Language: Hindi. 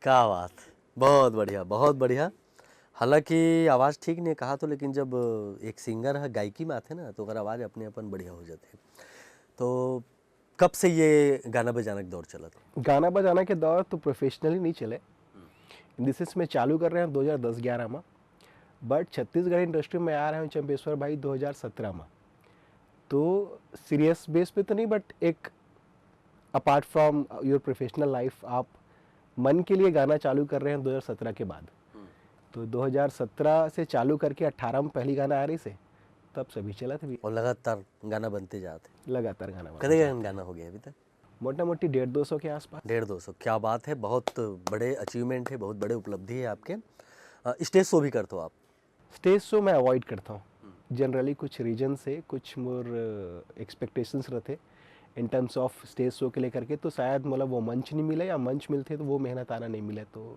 क्या बात, बहुत बढ़िया, बहुत बढ़िया। हालाँकि आवाज़ ठीक नहीं कहा तो, लेकिन जब एक सिंगर है गायकी में आते ना तो ओकर आवाज़ अपने अपन बढ़िया हो जाते। तो कब से ये गाना बजाना के दौर चला था? गाना बजाना के दौर तो प्रोफेशनली नहीं चले। इन सेंस में चालू कर रहे हैं 2010-11 में, बट छत्तीसगढ़ इंडस्ट्री में आ रहे हैं चंपेश्वर भाई 2017 में। तो सीरियस बेस पे तो नहीं, बट एक apart from your professional life आप मन के लिए गाना चालू कर रहे हैं 2017 के बाद। तो 2017 से चालू करके 18 में पहली गाना आ रही से, तब सभी चला था भी, और लगातार गाना बनते जाते। लगातार गाना बनते कदे जाते। गाना हो गया अभी तक? मोटा मोटी 150-200 के आसपास। 150। क्या बात है, बहुत बड़े अचीवमेंट है, बहुत बड़े उपलब्धि है आपके। स्टेज शो भी करते हो आप? स्टेज शो मैं अवॉइड करता हूँ जनरली, कुछ रीजन से, कुछ मोर एक्सपेक्टेशंस रहते in terms of stage show के लेकर के। तो शायद मतलब वो मंच नहीं मिले, या मंच मिलते तो वो मेहनत आना नहीं मिले, तो